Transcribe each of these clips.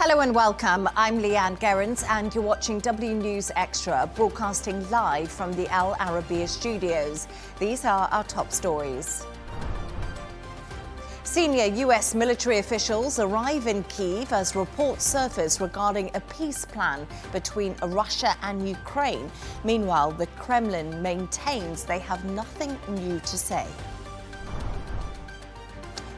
Hello and welcome. I'm Leigh-Ann Gerrans and you're watching W News Extra, broadcasting live from the Al Arabiya studios. These are our top stories. Senior US military officials arrive in Kyiv as reports surface regarding a peace plan between Russia and Ukraine. Meanwhile, the Kremlin maintains they have nothing new to say.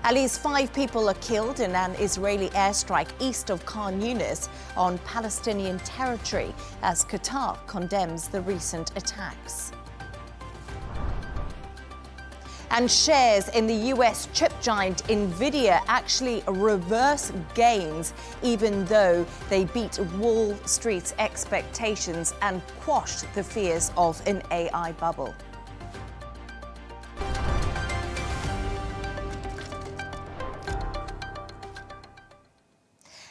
At least 5 people are killed in an Israeli airstrike east of Khan Yunis on Palestinian territory as Qatar condemns the recent attacks. And shares in the US chip giant Nvidia actually reverse gains, even though they beat Wall Street's expectations and quashed the fears of an AI bubble.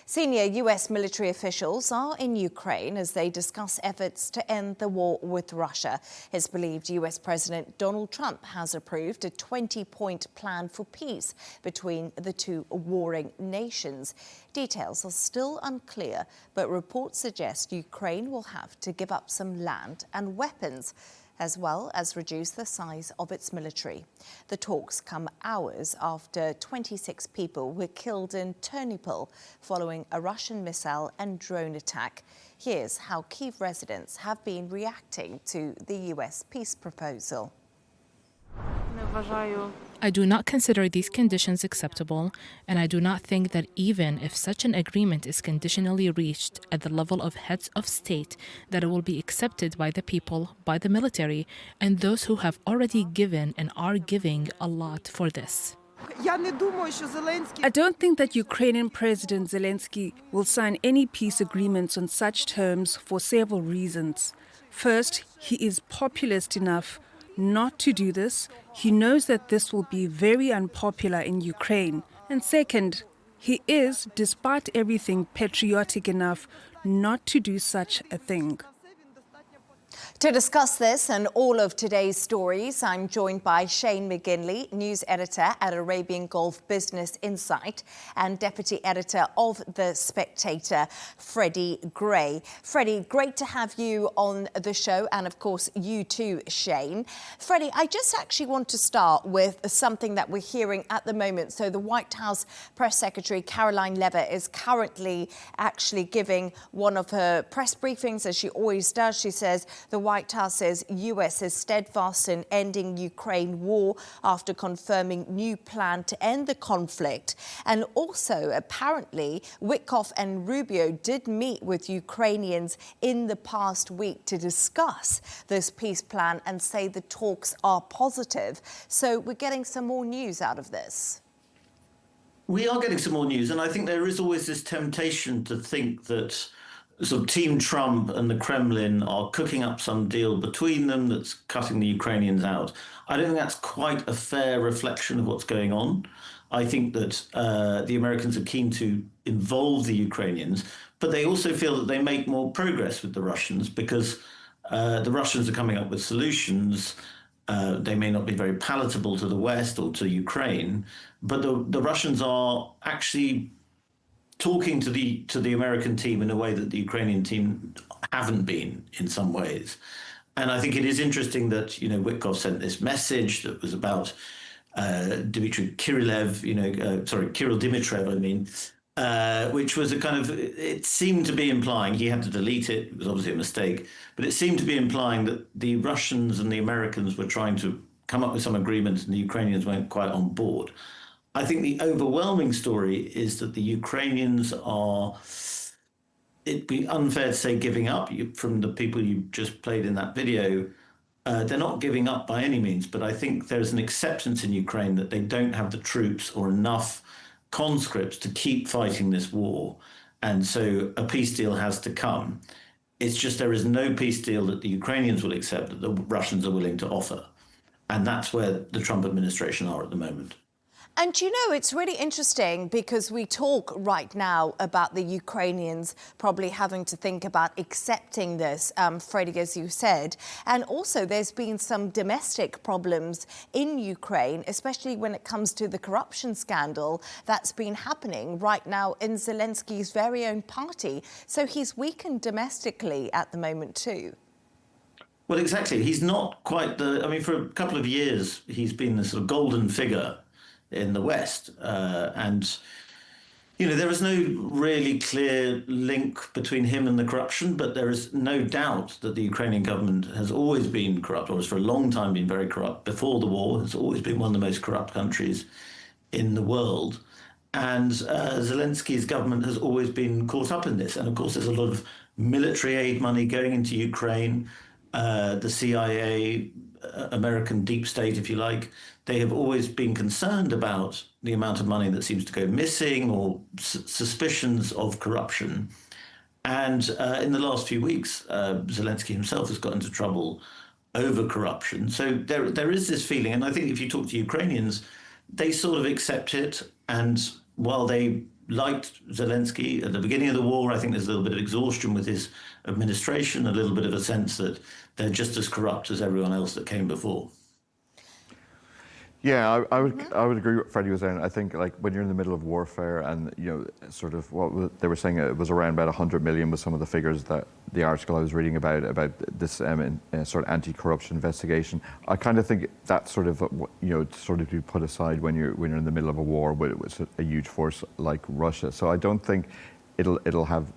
Senior US military officials are in Ukraine as they discuss efforts to end the war with Russia. It's believed US President Donald Trump has approved a 20-point plan for peace between the two warring nations. Details are still unclear, but reports suggest Ukraine will have to give up some land and weapons, as well as reduce the size of its military. The talks come hours after 26 people were killed in Ternopil following a Russian missile and drone attack. Here's how Kyiv residents have been reacting to the US peace proposal. I do not consider these conditions acceptable, and I do not think that even if such an agreement is conditionally reached at the level of heads of state, that it will be accepted by the people, by the military, and those who have already given and are giving a lot for this. I don't think that Ukrainian President Zelenskyy will sign any peace agreements on such terms for several reasons. First, he is populist enough not to do this. He knows that this will be very unpopular in Ukraine. And second, he is, despite everything, patriotic enough not to do such a thing. To discuss this and all of today's stories, I'm joined by Shane McGinley, news editor at Arabian Gulf Business Insight and deputy editor of The Spectator, Freddy Gray. Freddy, great to have you on the show, and of course you too, Shane. Freddy, I just actually want to start with something that we're hearing at the moment. So the White House Press Secretary Caroline Leavitt is currently actually giving one of her press briefings, as she always does. She says the White House says US is steadfast in ending Ukraine war after confirming new plan to end the conflict. And also, apparently, Witkoff and Rubio did meet with Ukrainians in the past week to discuss this peace plan and say the talks are positive. So we're getting some more news out of this. We are getting some more news, and I think there is always this temptation to think that sort of Team Trump and the Kremlin are cooking up some deal between them that's cutting the Ukrainians out. I don't think that's quite a fair reflection of what's going on. I think that the Americans are keen to involve the Ukrainians, but they also feel that they make more progress with the Russians because the Russians are coming up with solutions. They may not be very palatable to the West or to Ukraine, but the Russians are actually talking to the American team in a way that the Ukrainian team haven't been in some ways. And I think it is interesting that, Witkoff sent this message that was about Kirill Dimitrov, which was a kind of, it seemed to be implying, he had to delete it, it was obviously a mistake, but it seemed to be implying that the Russians and the Americans were trying to come up with some agreement and the Ukrainians weren't quite on board. I think the overwhelming story is that the Ukrainians are, it'd be unfair to say giving up. From the people you just played in that video, they're not giving up by any means, but I think there's an acceptance in Ukraine that they don't have the troops or enough conscripts to keep fighting this war. And so a peace deal has to come. It's just there is no peace deal that the Ukrainians will accept that the Russians are willing to offer. And that's where the Trump administration are at the moment. And you know, it's really interesting because we talk right now about the Ukrainians probably having to think about accepting this, Freddy, as you said. And also there's been some domestic problems in Ukraine, especially when it comes to the corruption scandal that's been happening right now in Zelensky's very own party. So he's weakened domestically at the moment too. Well, exactly. He's not quite I mean, for a couple of years, he's been the sort of golden figure in the West. And, you know, there is no really clear link between him and the corruption, but there is no doubt that the Ukrainian government has always been corrupt, or has for a long time been very corrupt. Before the war, it's always been one of the most corrupt countries in the world. And Zelensky's government has always been caught up in this. And of course, there's a lot of military aid money going into Ukraine. The CIA, American deep state, if you like, they have always been concerned about the amount of money that seems to go missing or suspicions of corruption. And in the last few weeks, Zelensky himself has got into trouble over corruption. So there is this feeling, and I think if you talk to Ukrainians, they sort of accept it. And while they liked Zelensky at the beginning of the war, I think there's a little bit of exhaustion with his administration, a little bit of a sense that they're just as corrupt as everyone else that came before. Yeah, I would agree with what Freddy was saying. I think like when you're in the middle of warfare and, you know, sort of what they were saying, it was around about 100 million was some of the figures that the article I was reading about this sort of anti-corruption investigation. I kind of think that's sort of, you know, sort of to be put aside when you're in the middle of a war with a huge force like Russia. So I don't think it'll have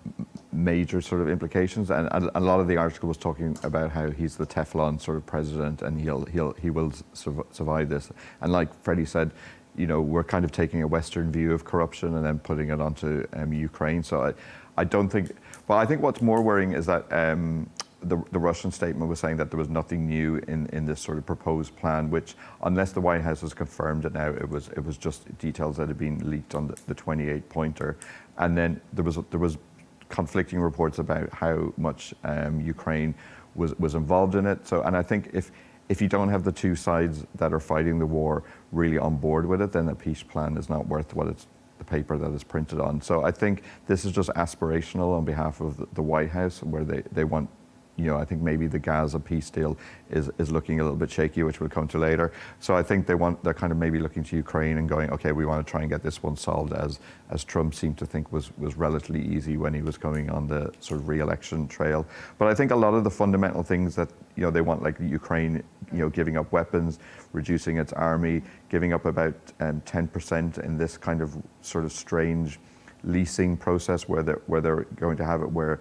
major sort of implications, and a lot of the article was talking about how he's the Teflon sort of president and he will survive this. And like Freddie said, you know, we're kind of taking a Western view of corruption and then putting it onto Ukraine. So I don't think. Well, I think what's more worrying is that the Russian statement was saying that there was nothing new in this sort of proposed plan, which, unless the White House has confirmed it now, it was just details that had been leaked on the 28-pointer. And then there was conflicting reports about how much Ukraine was involved in it. So, and I think if you don't have the two sides that are fighting the war really on board with it, then a peace plan is not worth what it's the paper that is printed on. So I think this is just aspirational on behalf of the White House, where they want, you know, I think maybe the Gaza peace deal is looking a little bit shaky, which we'll come to later. So I think they're kind of maybe looking to Ukraine and going, okay, we want to try and get this one solved, as Trump seemed to think was relatively easy when he was going on the sort of re-election trail. But I think a lot of the fundamental things that, you know, they want, like Ukraine, you know, giving up weapons, reducing its army, giving up about 10% in this kind of sort of strange leasing process where they're going to have it where,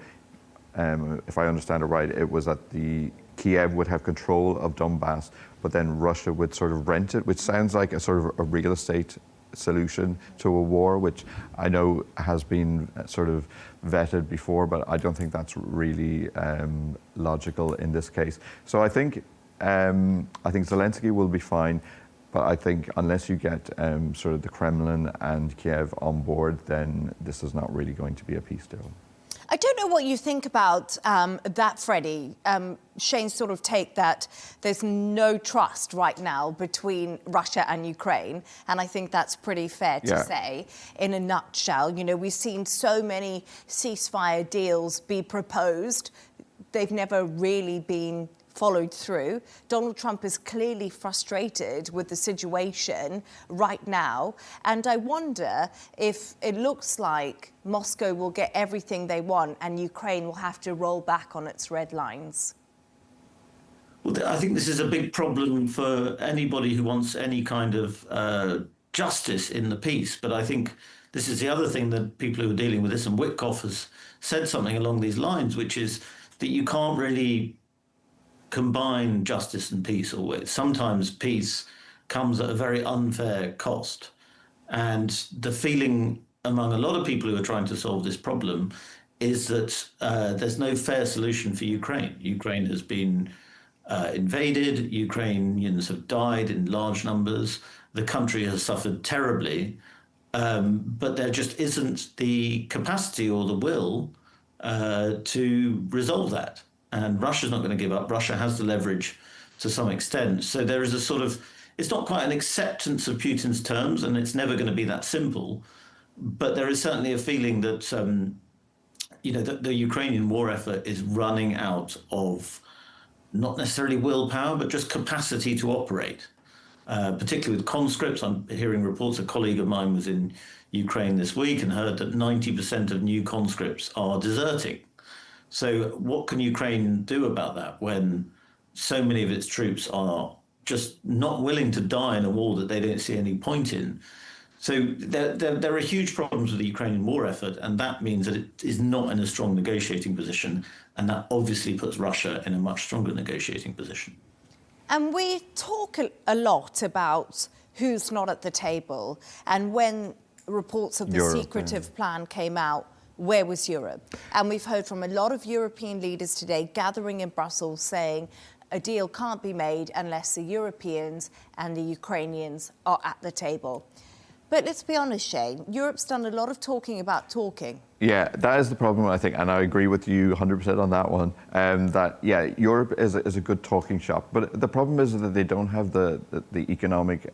if I understand it right, it was that Kiev would have control of Donbass, but then Russia would sort of rent it, which sounds like a sort of a real estate solution to a war, which I know has been sort of vetted before, but I don't think that's really logical in this case. So I think Zelensky will be fine, but I think unless you get sort of the Kremlin and Kiev on board, then this is not really going to be a peace deal. I don't know what you think about that, Freddie. Shane's sort of take that there's no trust right now between Russia and Ukraine, and I think that's pretty fair to say in a nutshell. You know, we've seen so many ceasefire deals be proposed. They've never really been followed through. Donald Trump is clearly frustrated with the situation right now. And I wonder if it looks like Moscow will get everything they want and Ukraine will have to roll back on its red lines. Well, I think this is a big problem for anybody who wants any kind of justice in the peace. But I think this is the other thing that people who are dealing with this, and Witkoff has said something along these lines, which is that you can't really combine justice and peace always. Sometimes peace comes at a very unfair cost. And the feeling among a lot of people who are trying to solve this problem is that there's no fair solution for Ukraine. Ukraine has been invaded. Ukrainians have died in large numbers. The country has suffered terribly, but there just isn't the capacity or the will to resolve that. And Russia's not going to give up. Russia has the leverage to some extent. So there is a sort of it's not quite an acceptance of Putin's terms, and it's never going to be that simple. But there is certainly a feeling that, that the Ukrainian war effort is running out of not necessarily willpower, but just capacity to operate, particularly with conscripts. I'm hearing reports, a colleague of mine was in Ukraine this week and heard that 90% of new conscripts are deserting. So what can Ukraine do about that when so many of its troops are just not willing to die in a war that they don't see any point in? So there are huge problems with the Ukrainian war effort, and that means that it is not in a strong negotiating position, and that obviously puts Russia in a much stronger negotiating position. And we talk a lot about who's not at the table, and when reports of the secretive plan came out, where was Europe? And we've heard from a lot of European leaders today gathering in Brussels saying a deal can't be made unless the Europeans and the Ukrainians are at the table. But let's be honest, Shane, Europe's done a lot of talking about talking. Yeah, that is the problem, I think, and I agree with you 100% on that one, that, yeah, Europe is a good talking shop, but the problem is that they don't have the economic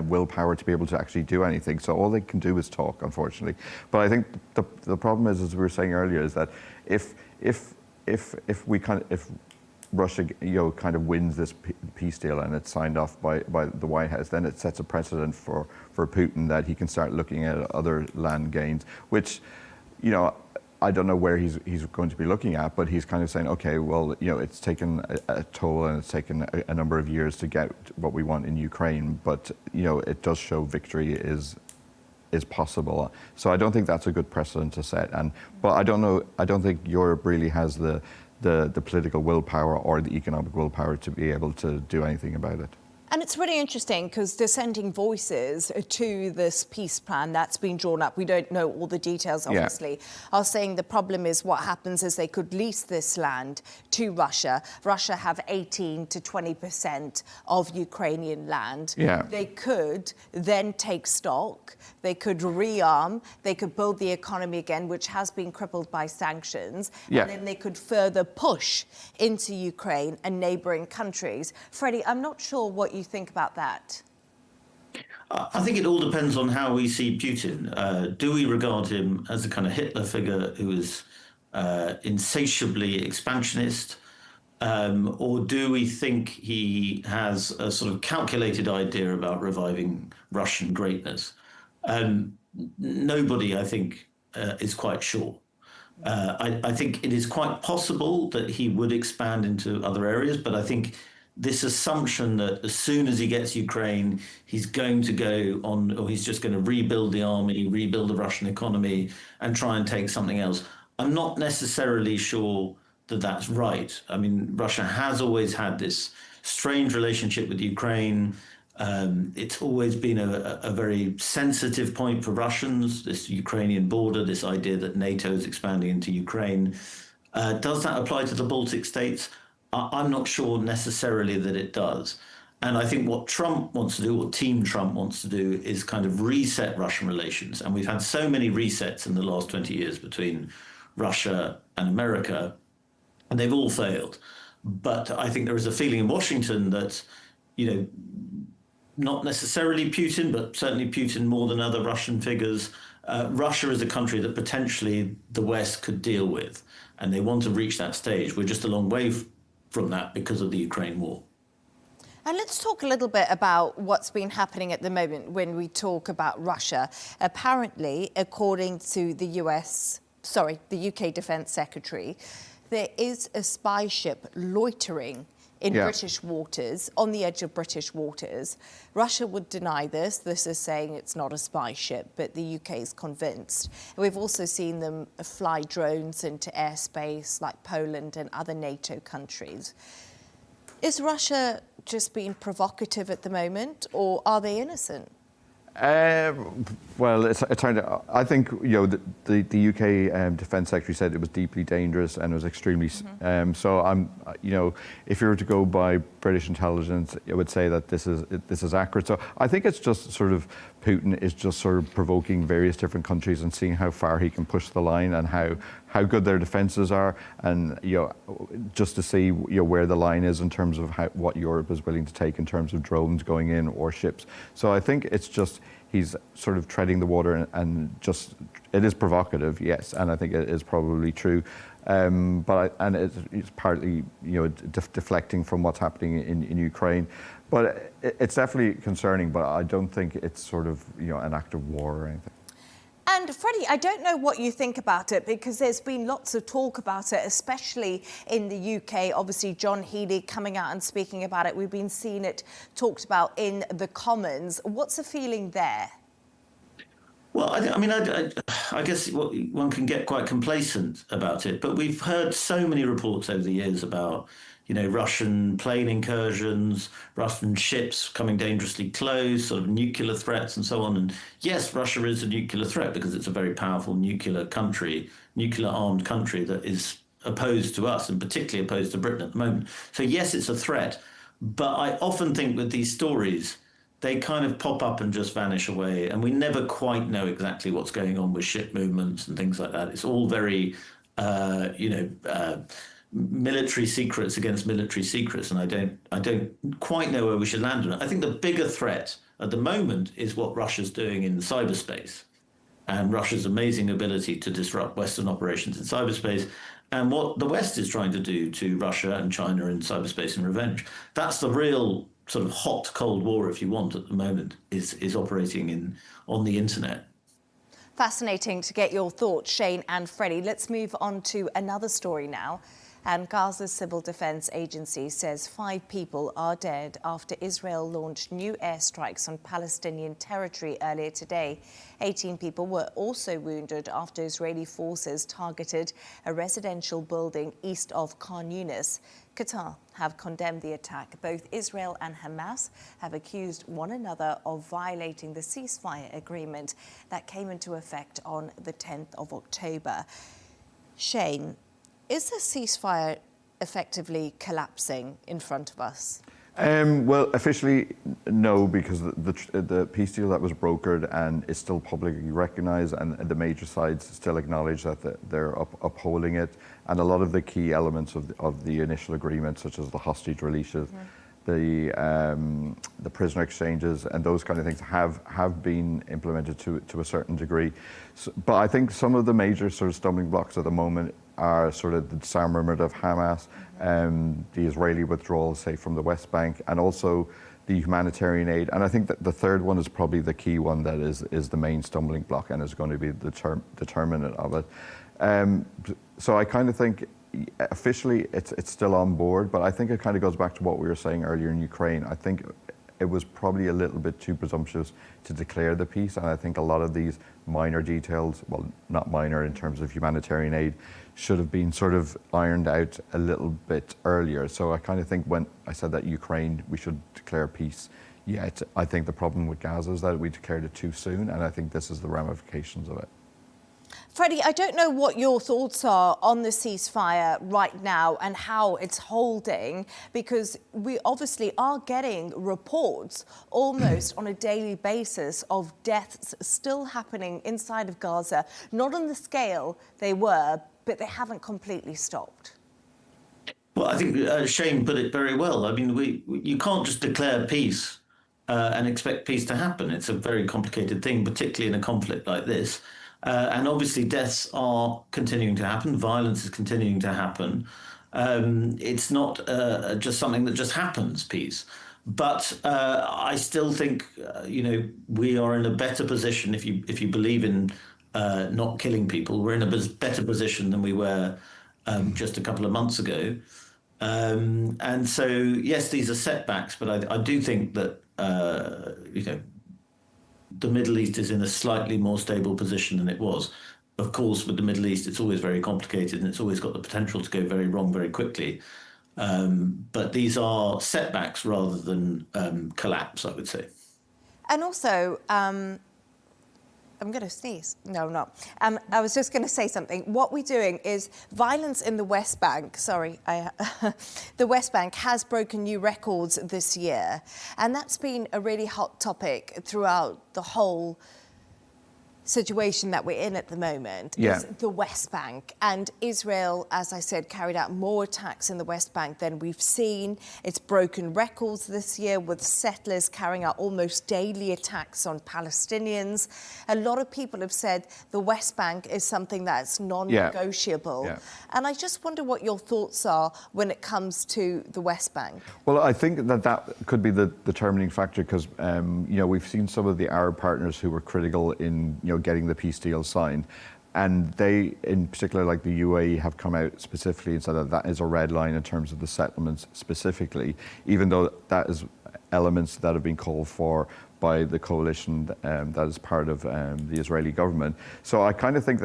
willpower to be able to actually do anything, so all they can do is talk, unfortunately. But I think the problem is, as we were saying earlier, is that if Russia, kind of wins this peace deal and it's signed off by the White House, then it sets a precedent for Putin that he can start looking at other land gains, which, I don't know where he's going to be looking at, but he's kind of saying, okay, well, it's taken a toll and it's taken a number of years to get what we want in Ukraine, but, it does show victory is possible. So I don't think that's a good precedent to set. But I don't think Europe really has the political willpower or the economic willpower to be able to do anything about it. And it's really interesting because dissenting voices to this peace plan that's been drawn up, we don't know all the details, obviously, are saying the problem is what happens is they could lease this land to Russia. Russia have 18 to 20% of Ukrainian land. Yeah. They could then take stock, they could rearm, they could build the economy again, which has been crippled by sanctions, and then they could further push into Ukraine and neighbouring countries. Freddie, I'm not sure what you think about that. I think it all depends on how we see Putin. Do we regard him as a kind of Hitler figure who is insatiably expansionist, or do we think he has a sort of calculated idea about reviving Russian greatness? Nobody, I think, is quite sure. I think it is quite possible that he would expand into other areas, but I think this assumption that as soon as he gets Ukraine, he's going to go on, or he's just going to rebuild the army, rebuild the Russian economy, and try and take something else. I'm not necessarily sure that that's right. I mean, Russia has always had this strange relationship with Ukraine. It's always been a very sensitive point for Russians, this Ukrainian border, this idea that NATO is expanding into Ukraine. Does that apply to the Baltic states? I'm not sure necessarily that it does. And I think what Trump wants to do, what Team Trump wants to do, is kind of reset Russian relations. And we've had so many resets in the last 20 years between Russia and America, and they've all failed. But I think there is a feeling in Washington that, not necessarily Putin, but certainly Putin more than other Russian figures, Russia is a country that potentially the West could deal with, and they want to reach that stage. We're just a long way from that because of the Ukraine war. And let's talk a little bit about what's been happening at the moment when we talk about Russia. Apparently, according to the UK Defence Secretary, there is a spy ship loitering in British waters, on the edge of British waters. Russia would deny this. This is saying it's not a spy ship, but the UK is convinced. And we've also seen them fly drones into airspace like Poland and other NATO countries. Is Russia just being provocative at the moment, or are they innocent? Well, it's turned out, I think, the UK Defence Secretary said it was deeply dangerous and it was extremely, so if you were to go by British intelligence, it would say that this is accurate. So I think it's just sort of Putin is just sort of provoking various different countries and seeing how far he can push the line and how good their defences are, and just to see where the line is in terms of what Europe is willing to take in terms of drones going in or ships. So I think it's just he's sort of treading the water, and just it is provocative, yes, and I think it is probably true. But it's partly deflecting from what's happening in Ukraine. But it's definitely concerning, but I don't think it's sort of an act of war or anything. And Freddie, I don't know what you think about it, because there's been lots of talk about it, especially in the UK. Obviously, John Healey coming out and speaking about it. We've been seeing it talked about in the Commons. What's the feeling there? Well, I guess one can get quite complacent about it, but we've heard so many reports over the years about, Russian plane incursions, Russian ships coming dangerously close, sort of nuclear threats and so on. And yes, Russia is a nuclear threat because it's a very powerful nuclear armed country that is opposed to us, and particularly opposed to Britain at the moment. So yes, it's a threat. But I often think with these stories, they kind of pop up and just vanish away, and we never quite know exactly what's going on with ship movements and things like that. It's all very, military secrets against military secrets, and I don't quite know where we should land on it. I think the bigger threat at the moment is what Russia's doing in cyberspace, and Russia's amazing ability to disrupt Western operations in cyberspace, and what the West is trying to do to Russia and China in cyberspace in revenge. That's the real sort of hot Cold War, if you want, at the moment, is operating on the internet. Fascinating to get your thoughts, Shane and Freddie. Let's move on to another story now. And Gaza's Civil Defense Agency says 5 people are dead after Israel launched new airstrikes on Palestinian territory earlier today. 18 people were also wounded after Israeli forces targeted a residential building east of Khan Yunis. Qatar have condemned the attack. Both Israel and Hamas have accused one another of violating the ceasefire agreement that came into effect on the 10th of October. Shane, is the ceasefire effectively collapsing in front of us? Well, officially, no, because the peace deal that was brokered and is still publicly recognised, and the major sides still acknowledge that they're upholding it, and a lot of the key elements of the initial agreement, such as the hostage releases, the prisoner exchanges, and those kind of things have been implemented to a certain degree. But I think some of the major sort of stumbling blocks at the moment are sort of the disarmament of Hamas, the Israeli withdrawal, say, from the West Bank, and also the humanitarian aid. And I think that the third one is probably the key one that is the main stumbling block and is going to be the determinant of it. So I kind of think officially it's still on board, but I think it kind of goes back to what we were saying earlier in Ukraine. I think it was probably a little bit too presumptuous to declare the peace, and I think a lot of these minor details, well, not minor in terms of humanitarian aid, should have been sort of ironed out a little bit earlier. So I kind of think when I said that Ukraine, we should declare peace, yet I think the problem with Gaza is that we declared it too soon, and I think this is the ramifications of it. Freddie, I don't know what your thoughts are on the ceasefire right now and how it's holding, because we obviously are getting reports almost on a daily basis of deaths still happening inside of Gaza, not on the scale they were, but they haven't completely stopped. Well, I think Shane put it very well. I mean, you can't just declare peace and expect peace to happen. It's a very complicated thing, particularly in a conflict like this. And obviously deaths are continuing to happen. Violence is continuing to happen. It's not just something that just happens, peace. But I still think, we are in a better position if you believe in not killing people. We're in a better position than we were just a couple of months ago. And so, yes, these are setbacks, but I do think that, the Middle East is in a slightly more stable position than it was. Of course, with the Middle East, it's always very complicated and it's always got the potential to go very wrong very quickly. But these are setbacks rather than collapse, I would say. And also, I'm going to sneeze. No, I'm not. I was just going to say something. What we're doing is violence in the West Bank. Sorry, the West Bank has broken new records this year, and that's been a really hot topic throughout the whole situation that we're in at the moment. Is the West Bank. And Israel, as I said, carried out more attacks in the West Bank than we've seen. It's broken records this year with settlers carrying out almost daily attacks on Palestinians. A lot of people have said the West Bank is something that's non-negotiable. And I just wonder what your thoughts are when it comes to the West Bank. Well, I think that could be the determining factor because, we've seen some of the Arab partners who were critical in, getting the peace deal signed. And they, in particular, like the UAE, have come out specifically and said that is a red line in terms of the settlements specifically, even though that is elements that have been called for by the coalition that is part of the Israeli government. So I kind of think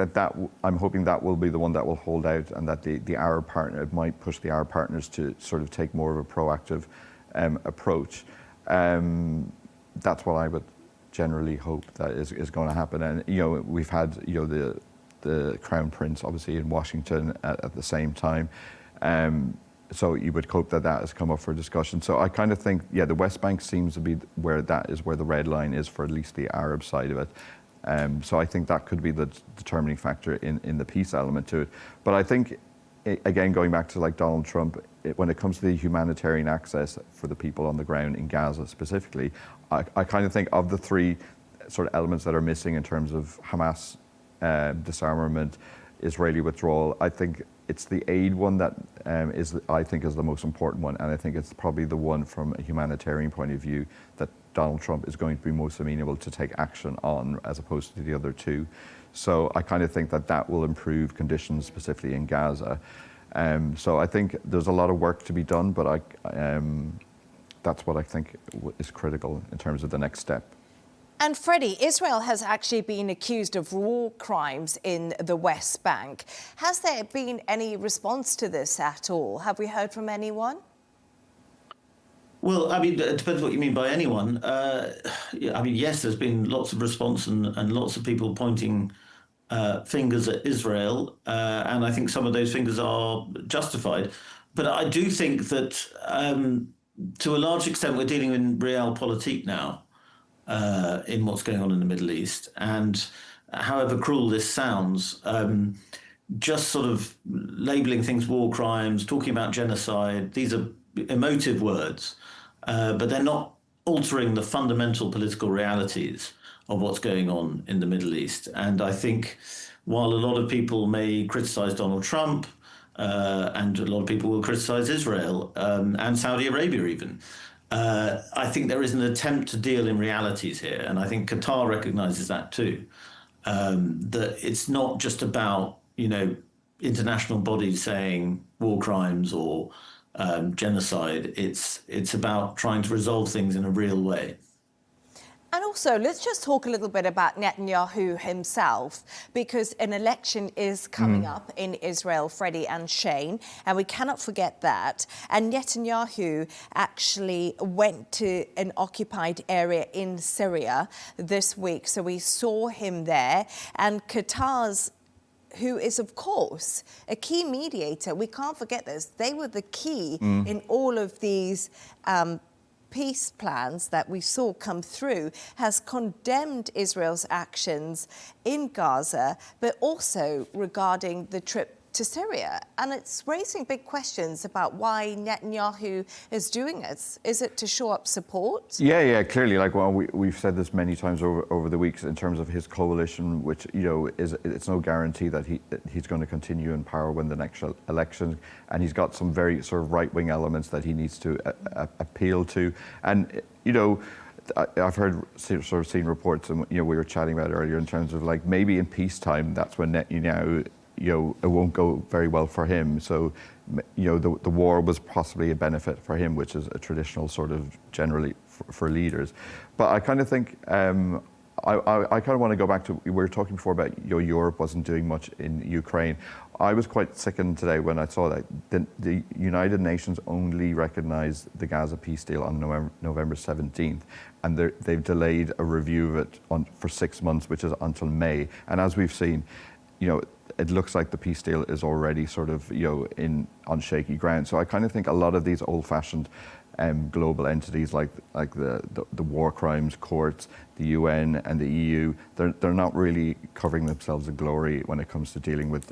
I'm hoping that will be the one that will hold out, and that the Arab partner, it might push the Arab partners to sort of take more of a proactive approach. That's what I would generally hope that is going to happen. And we've had the Crown Prince obviously in Washington at the same time, so you would hope that has come up for discussion. So I kind of think the West Bank seems to be where the red line is for at least the Arab side of it. So I think that could be the determining factor in the peace element to it. But I think, again, going back to like Donald Trump, when it comes to the humanitarian access for the people on the ground in Gaza specifically, I kind of think of the three sort of elements that are missing in terms of Hamas disarmament, Israeli withdrawal, I think it's the aid one that is the most important one, and I think it's probably the one from a humanitarian point of view that Donald Trump is going to be most amenable to take action on, as opposed to the other two. So I kind of think that will improve conditions specifically in Gaza. So I think there's a lot of work to be done, but that's what I think is critical in terms of the next step. And Freddy, Israel has actually been accused of war crimes in the West Bank. Has there been any response to this at all? Have we heard from anyone? Well, I mean, it depends what you mean by anyone. Yes, there's been lots of response and lots of people pointing fingers at Israel, and I think some of those fingers are justified. But I do think that to a large extent we're dealing in realpolitik now in what's going on in the Middle East. And however cruel this sounds, just sort of labeling things war crimes, talking about genocide, these are emotive words, but they're not altering the fundamental political realities of what's going on in the Middle East. And I think while a lot of people may criticize Donald Trump, and a lot of people will criticize Israel and Saudi Arabia even, I think there is an attempt to deal in realities here. And I think Qatar recognizes that too, that it's not just about, international bodies saying war crimes or genocide. It's about trying to resolve things in a real way. And also, let's just talk a little bit about Netanyahu himself, because an election is coming up in Israel, Freddy and Shane, and we cannot forget that. And Netanyahu actually went to an occupied area in Syria this week, so we saw him there. And Qatar's, who is, of course, a key mediator, we can't forget this, they were the key in all of these peace plans that we saw come through, has condemned Israel's actions in Gaza, but also regarding the trip to Syria. And it's raising big questions about why Netanyahu is doing it. Is it to show up support? Yeah, clearly. We've said this many times over the weeks in terms of his coalition, which it's no guarantee that he's going to continue in power when the next election, and he's got some very sort of right-wing elements that he needs to appeal to. And I've heard sort of seen reports, and we were chatting about it earlier in terms of maybe in peacetime that's when Netanyahu, it won't go very well for him. So, the war was possibly a benefit for him, which is a traditional sort of generally for leaders. But I kind of think I kind of want to go back to, we were talking before about Europe wasn't doing much in Ukraine. I was quite sickened today when I saw that the United Nations only recognised the Gaza peace deal on November 17th, and they've delayed a review of it for 6 months, which is until May. And as we've seen, it looks like the peace deal is already sort of on shaky ground. So I kind of think a lot of these old-fashioned global entities like the war crimes courts, the UN and the EU, they're not really covering themselves in glory when it comes to dealing with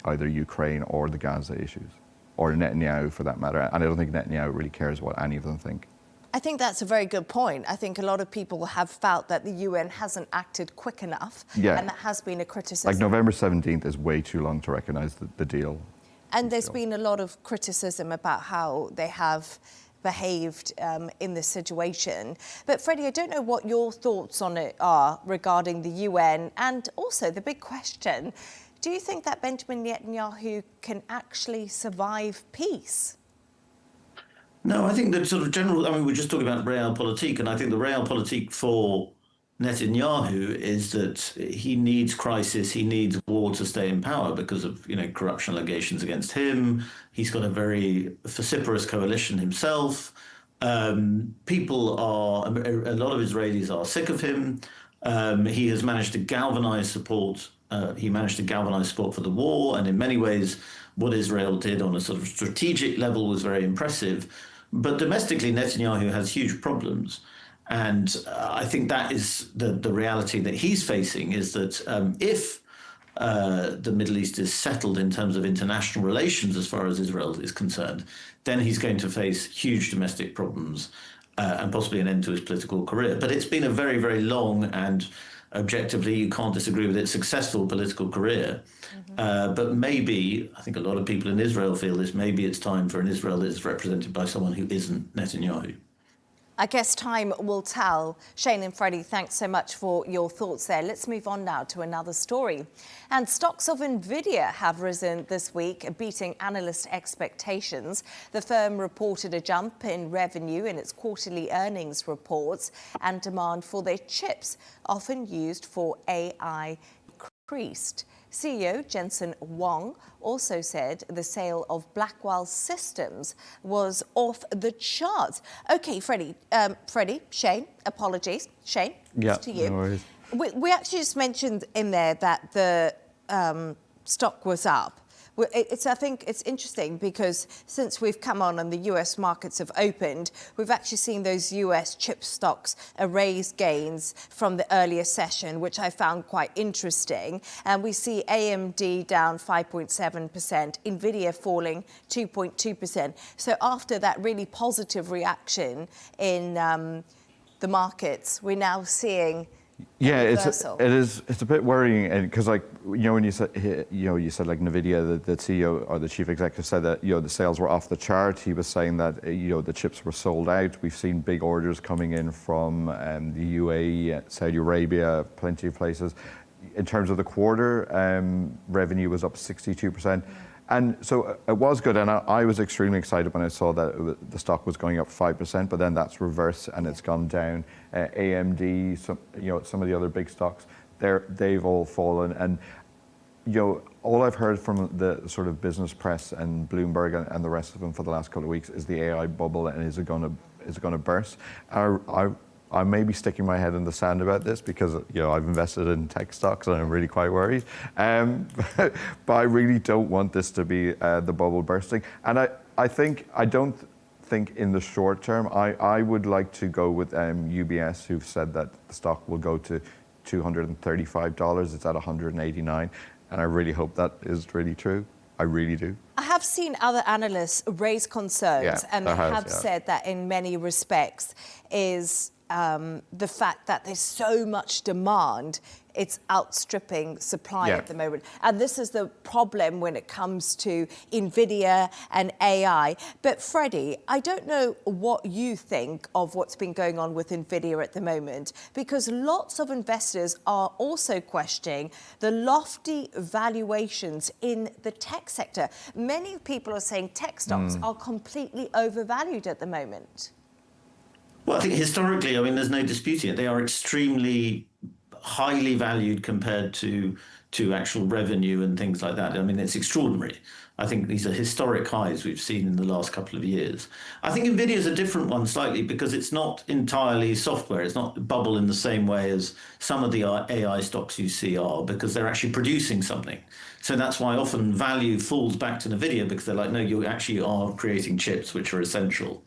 either Ukraine or the Gaza issues, or Netanyahu for that matter. And I don't think Netanyahu really cares what any of them think. I think that's a very good point. I think a lot of people have felt that the UN hasn't acted quick enough, and that has been a criticism. Like November 17th is way too long to recognise the deal. And there's been a lot of criticism about how they have behaved in this situation. But Freddie, I don't know what your thoughts on it are regarding the UN, and also the big question, do you think that Benjamin Netanyahu can actually survive peace? No, I think that sort of general, I mean, we're just talking about realpolitik, and I think the realpolitik for Netanyahu is that he needs crisis, he needs war to stay in power because of, corruption allegations against him. He's got a very vociferous coalition himself. A lot of Israelis are sick of him. He has managed to galvanize support. He managed to galvanize support for the war, and in many ways, what Israel did on a sort of strategic level was very impressive. But domestically, Netanyahu has huge problems. And I think that is the reality that he's facing, is that if the Middle East is settled in terms of international relations as far as Israel is concerned, then he's going to face huge domestic problems and possibly an end to his political career. But it's been a very, very long and objectively, you can't disagree with it, successful political career. But maybe, I think a lot of people in Israel feel this, maybe it's time for an Israel that is represented by someone who isn't Netanyahu. I guess time will tell. Shane and Freddie, thanks so much for your thoughts there. Let's move on now to another story. And stocks of Nvidia have risen this week, beating analyst expectations. The firm reported a jump in revenue in its quarterly earnings reports, and demand for their chips, often used for AI, increased. CEO Jensen Huang also said the sale of Blackwell Systems was off the charts. Okay, Freddie, Shane, apologies. Shane, to you. No worries. We actually just mentioned in there that the stock was up. I think it's interesting because since we've come on and the US markets have opened, we've actually seen those US chip stocks erase gains from the earlier session, which I found quite interesting. And we see AMD down 5.7%, Nvidia falling 2.2%. So after that really positive reaction in the markets, we're now seeing it's a bit worrying, because when you said like Nvidia, the CEO or the chief executive said that the sales were off the chart. He was saying that the chips were sold out. We've seen big orders coming in from the UAE, Saudi Arabia, plenty of places. In terms of the quarter, revenue was up 62%. And so it was good, and I was extremely excited when I saw that the stock was going up 5%, but then that's reversed and it's gone down. AMD, some of the other big stocks, they've all fallen. And all I've heard from the sort of business press and Bloomberg and the rest of them for the last couple of weeks is the AI bubble, and is it going to burst? I may be sticking my head in the sand about this because I've invested in tech stocks and I'm really quite worried. But I really don't want this to be the bubble bursting. And I don't think in the short term, I would like to go with UBS, who've said that the stock will go to $235. It's at $189, and I really hope that is really true. I really do. I have seen other analysts raise concerns, and they have said that in many respects is the fact that there's so much demand, it's outstripping supply at the moment. And this is the problem when it comes to Nvidia and AI. But Freddie, I don't know what you think of what's been going on with Nvidia at the moment, because lots of investors are also questioning the lofty valuations in the tech sector. Many people are saying tech stocks are completely overvalued at the moment. Well, I think historically, there's no disputing it. They are extremely highly valued compared to actual revenue and things like that. I mean, it's extraordinary. I think these are historic highs we've seen in the last couple of years. I think Nvidia is a different one slightly because it's not entirely software. It's not a bubble in the same way as some of the AI stocks you see are, because they're actually producing something. So that's why often value falls back to Nvidia, because they're like, no, you actually are creating chips which are essential.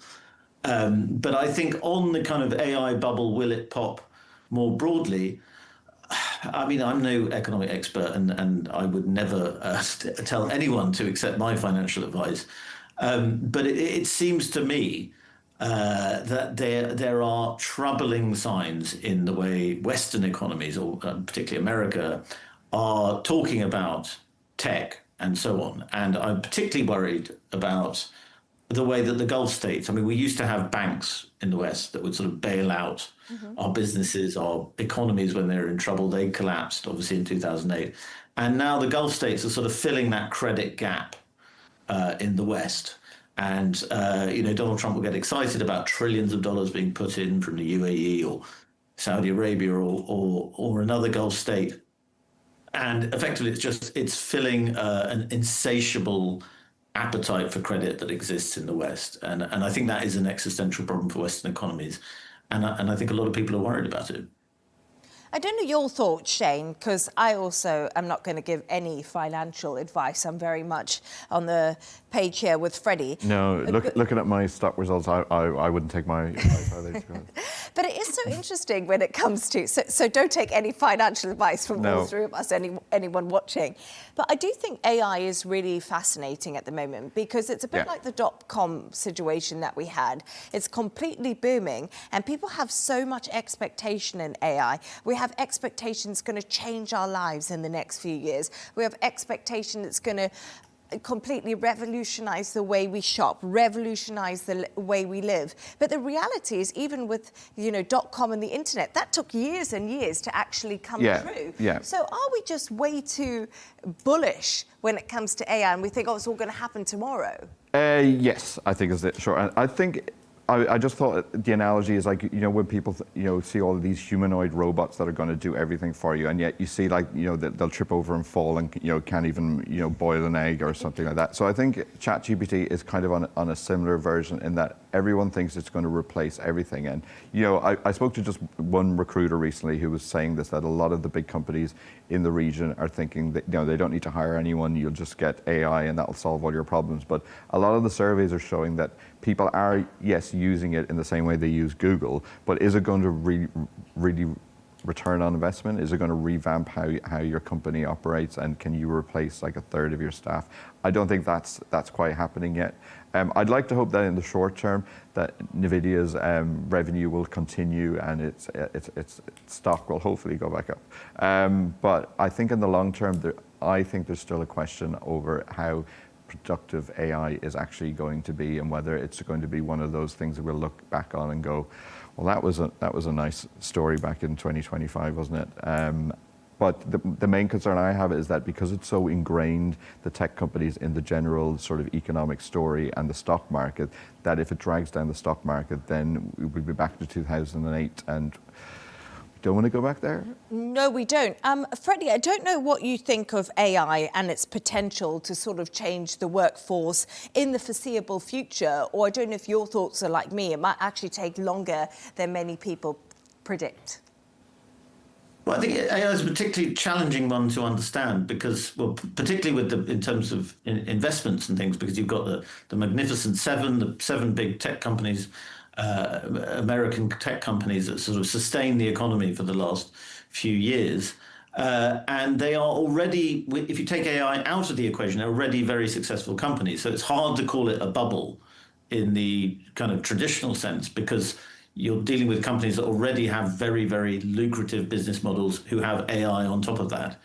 But I think on the kind of AI bubble, will it pop more broadly? I mean, I'm no economic expert, and I would never tell anyone to accept my financial advice. But it seems to me that there are troubling signs in the way Western economies, or particularly America, are talking about tech and so on. And I'm particularly worried about the way that the Gulf states, I mean, we used to have banks in the West that would sort of bail out our businesses, our economies when they were in trouble. They collapsed, obviously, in 2008. And now the Gulf states are sort of filling that credit gap in the West. And, Donald Trump will get excited about trillions of dollars being put in from the UAE or Saudi Arabia or another Gulf state. And effectively, it's filling an insatiable appetite for credit that exists in the West. And I think that is an existential problem for Western economies. And I think a lot of people are worried about it. I don't know your thoughts, Shane, because I also am not going to give any financial advice. I'm very much on the page here with Freddy. No, looking at my stock results, I wouldn't take my advice either. But it is so interesting when it comes to, so don't take any financial advice from all three of us, anyone watching. But I do think AI is really fascinating at the moment, because it's a bit like the .com situation that we had. It's completely booming, and people have so much expectation in AI. We have expectations going to change our lives in the next few years. We have expectation it's going to completely revolutionize the way we shop, revolutionize the way we live. But the reality is, even with, .com and the internet, that took years and years to actually come true. So are we just way too bullish when it comes to AI, and we think, it's all going to happen tomorrow? Yes, I think is the short. And I think I just thought the analogy is like, when people, see all of these humanoid robots that are going to do everything for you, and yet you see they'll trip over and fall and, can't even, boil an egg or something like that. So I think ChatGPT is kind of on a similar version in that everyone thinks it's going to replace everything. And, I spoke to just one recruiter recently who was saying this, that a lot of the big companies in the region are thinking that, they don't need to hire anyone, you'll just get AI and that'll solve all your problems. But a lot of the surveys are showing that people are, yes, using it in the same way they use Google, but is it going to really return on investment? Is it going to revamp how your company operates, and can you replace like a third of your staff? I don't think that's quite happening yet. I'd like to hope that in the short term that Nvidia's revenue will continue and its stock will hopefully go back up. But I think in the long term, I think there's still a question over how productive AI is actually going to be, and whether it's going to be one of those things that we'll look back on and go, well, that was a nice story back in 2025, wasn't it? But the main concern I have is that because it's so ingrained, the tech companies, in the general sort of economic story and the stock market, that if it drags down the stock market, then we'll be back to 2008, and don't want to go back there? No, we don't. Freddy, I don't know what you think of AI and its potential to sort of change the workforce in the foreseeable future, or I don't know if your thoughts are like me. It might actually take longer than many people predict. Well, I think AI is a particularly challenging one to understand because, well, particularly in terms of investments and things, because you've got the Magnificent Seven, the seven big tech companies, American tech companies that sort of sustain the economy for the last few years. And they are already, if you take AI out of the equation, they're already very successful companies. So it's hard to call it a bubble in the kind of traditional sense, because you're dealing with companies that already have very, very lucrative business models who have AI on top of that.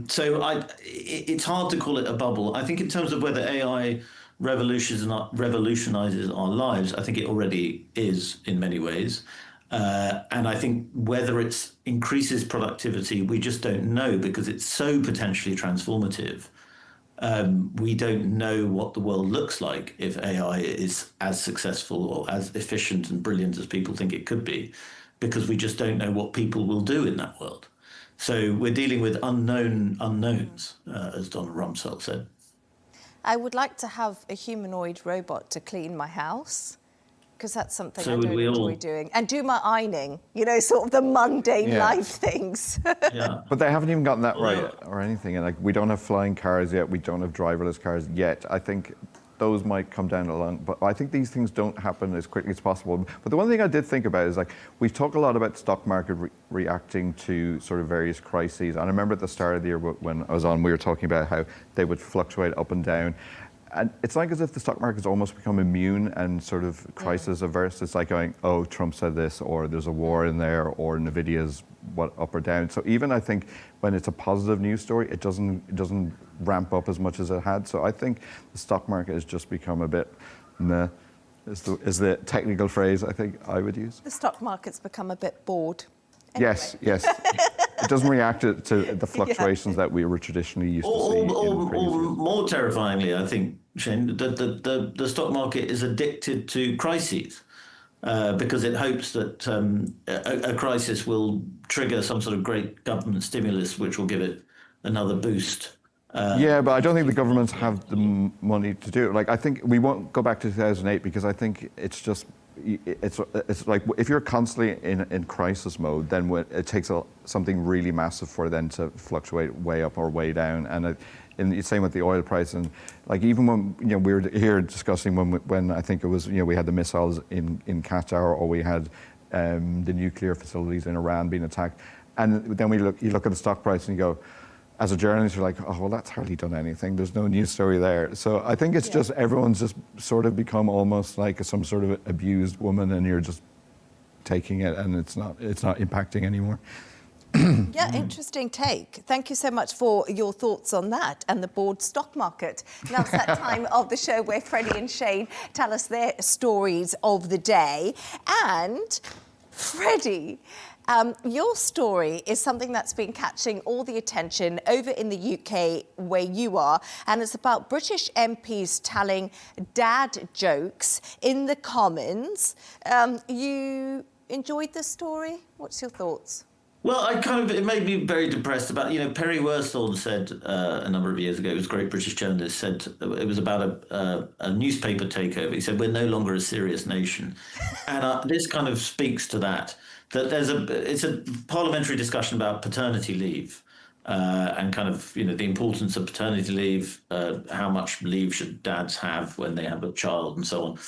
So it's hard to call it a bubble. I think in terms of whether AI revolutionizes our lives, I think it already is in many ways. And I think whether it increases productivity, we just don't know, because it's so potentially transformative. We don't know what the world looks like if AI is as successful or as efficient and brilliant as people think it could be, because we just don't know what people will do in that world. So we're dealing with unknown unknowns, as Donald Rumsfeld said. I would like to have a humanoid robot to clean my house, because that's something So I would don't we enjoy all. doing. And do my ironing, you know, sort of the mundane Yeah. life things. Yeah. But they haven't even gotten that Well, right or anything. And like, we don't have flying cars yet. We don't have driverless cars yet. I think those might come down along. But I think these things don't happen as quickly as possible. But the one thing I did think about is, like, we've talked a lot about the stock market reacting to sort of various crises. And I remember at the start of the year when I was on, we were talking about how they would fluctuate up and down. And it's like as if the stock market's almost become immune and sort of crisis averse. It's like going, oh, Trump said this, or there's a war in there, or Nvidia's up or down. So even I think when it's a positive news story, it doesn't ramp up as much as it had. So I think the stock market has just become a bit meh, is the technical phrase I think I would use. The stock market's become a bit bored. Yes, yes. It doesn't react to the fluctuations that we were traditionally used to see. Or more terrifyingly, I think, Shane, the stock market is addicted to crises because it hopes that a crisis will trigger some sort of great government stimulus, which will give it another boost. Yeah, but I don't think the governments have the money to do it. Like, I think we won't go back to 2008 because I think it's like if you're constantly in crisis mode, then it takes something really massive for them to fluctuate way up or way down. And the same with the oil price. And like even when we were here discussing when I think it was we had the missiles in Qatar, or we had the nuclear facilities in Iran being attacked, and then you look at the stock price and you go, as a journalist, you're like, oh, well, that's hardly done anything. There's no news story there. So I think it's just everyone's just sort of become almost like some sort of abused woman, and you're just taking it, and it's not impacting anymore. Yeah, interesting take. Thank you so much for your thoughts on that and the board stock market. Now it's that time of the show where Freddy and Shane tell us their stories of the day. And Freddy, your story is something that's been catching all the attention over in the UK where you are, and it's about British MPs telling dad jokes in the Commons. You enjoyed this story? What's your thoughts? Well, it made me very depressed about, Perry Worsthorne said a number of years ago, it was a great British journalist, said it was about a newspaper takeover. He said, we're no longer a serious nation. And this kind of speaks to that it's a parliamentary discussion about paternity leave and kind of, the importance of paternity leave, how much leave should dads have when they have a child and so on.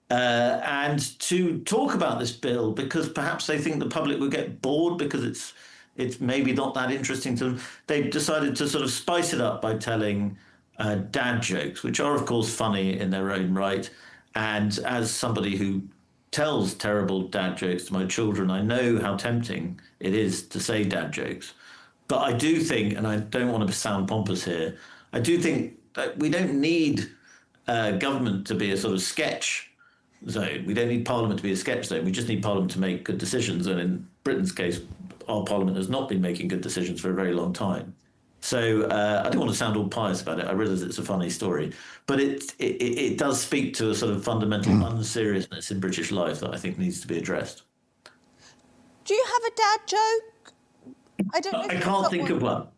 And to talk about this bill because perhaps they think the public will get bored because it's maybe not that interesting to them. They've decided to sort of spice it up by telling dad jokes, which are, of course, funny in their own right. And as somebody who tells terrible dad jokes to my children, I know how tempting it is to say dad jokes. But I do think, and I don't want to sound pompous here, I do think that we don't need government to be a sort of sketch zone. We don't need Parliament to be a sketch zone. We just need Parliament to make good decisions. And in Britain's case, our Parliament has not been making good decisions for a very long time. So I don't want to sound all pious about it. I realise it's a funny story. But it does speak to a sort of fundamental unseriousness in British life that I think needs to be addressed. Do you have a dad joke? I don't know. I can't think of one.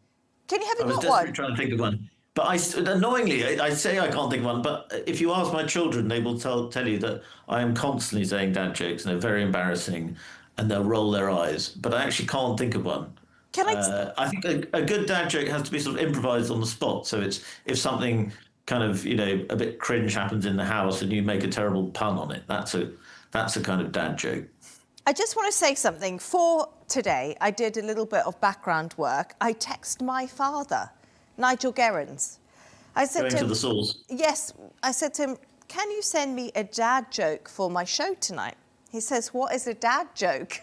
Can you have I was got desperately one? trying to think of one. But annoyingly, I say I can't think of one, but if you ask my children, they will tell you that I am constantly saying dad jokes, and they're very embarrassing, and they'll roll their eyes. But I actually can't think of one. I think a good dad joke has to be sort of improvised on the spot. So it's if something kind of, a bit cringe happens in the house and you make a terrible pun on it, that's a kind of dad joke. I just want to say something. For today, I did a little bit of background work. I texted my father, Nigel Gerrans. I said Going to the source. Yes. I said to him, can you send me a dad joke for my show tonight? He says, what is a dad joke?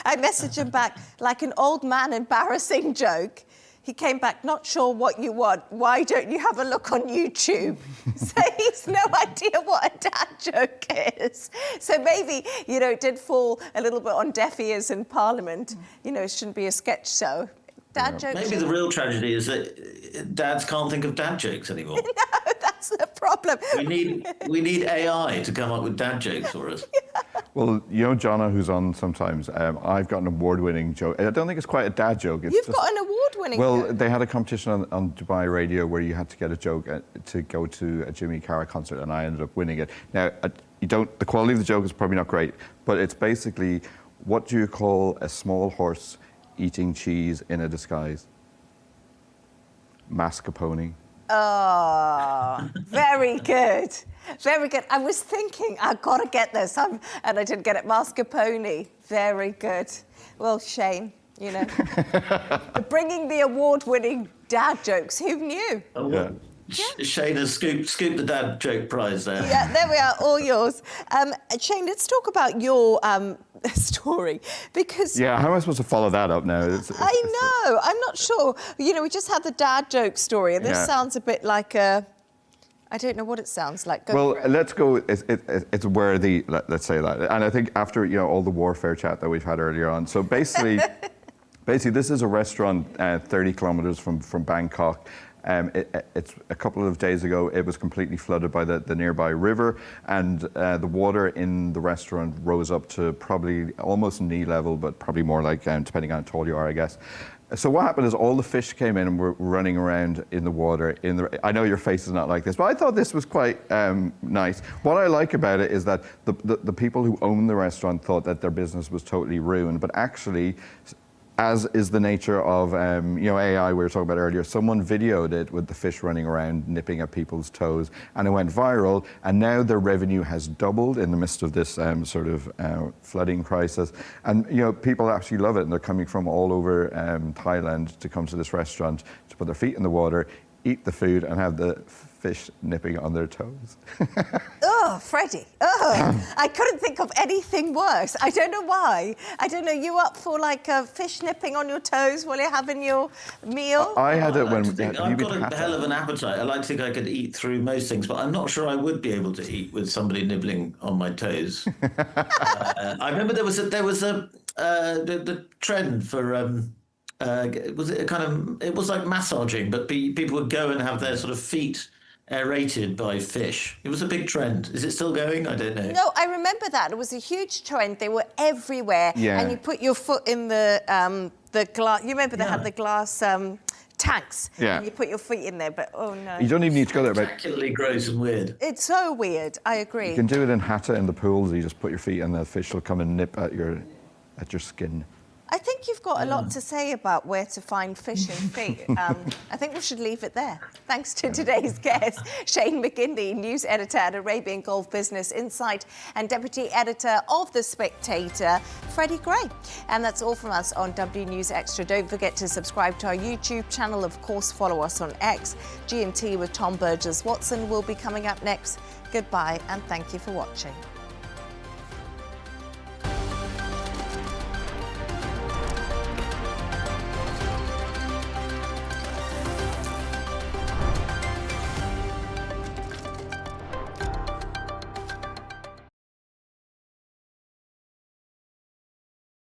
I messaged him back, like an old man embarrassing joke. He came back, not sure what you want. Why don't you have a look on YouTube? So he's no idea what a dad joke is. So maybe, it did fall a little bit on deaf ears in Parliament. It shouldn't be a sketch show. Dad jokes. Maybe the real tragedy is that dads can't think of dad jokes anymore. No, that's the problem. We need AI to come up with dad jokes for us. Yeah. Well, you know Jonna, who's on sometimes, I've got an award-winning joke. I don't think it's quite a dad joke. You've got an award-winning joke? Well, they had a competition on Dubai Radio where you had to get a joke to go to a Jimmy Carr concert, and I ended up winning it. Now, the quality of the joke is probably not great, but it's basically, what do you call a small horse eating cheese in a disguise? Mascarpone. Oh, very good. Very good. I was thinking, I've got to get this, and I didn't get it. Mascarpone. Very good. Well, Shane, you know, bringing the award-winning dad jokes. Who knew? Oh, well, Shane has scooped the dad joke prize there. Yeah, there we are, all yours. Shane, let's talk about your story, because... Yeah, how am I supposed to follow that up now? I know, I'm not sure. You know, we just had the dad joke story, and this sounds a bit like a... I don't know what it sounds like. Let's go. It's worthy. Let's say that. And I think after all the warfare chat that we've had earlier on. So basically, this is a restaurant 30 kilometers from Bangkok. It's a couple of days ago. It was completely flooded by the nearby river, and the water in the restaurant rose up to probably almost knee level, but probably more like depending on how tall you are, I guess. So what happened is all the fish came in and were running around in the water. I know your face is not like this, but I thought this was quite nice. What I like about it is that the people who own the restaurant thought that their business was totally ruined, but actually, as is the nature of AI we were talking about earlier, someone videoed it with the fish running around nipping at people's toes, and it went viral, and now their revenue has doubled in the midst of this flooding crisis. And people actually love it, and they're coming from all over Thailand to come to this restaurant to put their feet in the water, eat the food, and have the fish nipping on their toes. Oh, Freddie. Oh, I couldn't think of anything worse. I don't know why. I don't know. You up for like fish nipping on your toes while you're having your meal? I had it when... I've got a hell of an appetite. I like to think I could eat through most things, but I'm not sure I would be able to eat with somebody nibbling on my toes. I remember there was the trend for... it was like massaging, but people would go and have their sort of feet aerated by fish. It was a big trend. Is it still going? I don't know. No, I remember that. It was a huge trend. They were everywhere. Yeah. And you put your foot in the glass. You remember they had the glass tanks. Yeah. And you put your feet in there, but oh no. You don't even need to go there. Spectacularly gross and weird. It's so weird. I agree. You can do it in Hatta in the pools. You just put your feet and the fish will come and nip at your skin. I think you've got a lot to say about where to find fish and feet. I think we should leave it there. Thanks to today's guest, Shane McGinley, news editor at Arabian Gulf Business Insight and deputy editor of The Spectator, Freddy Gray. And that's all from us on W News Extra. Don't forget to subscribe to our YouTube channel. Of course, follow us on X. G&T with Tom Burgess-Watson will be coming up next. Goodbye and thank you for watching.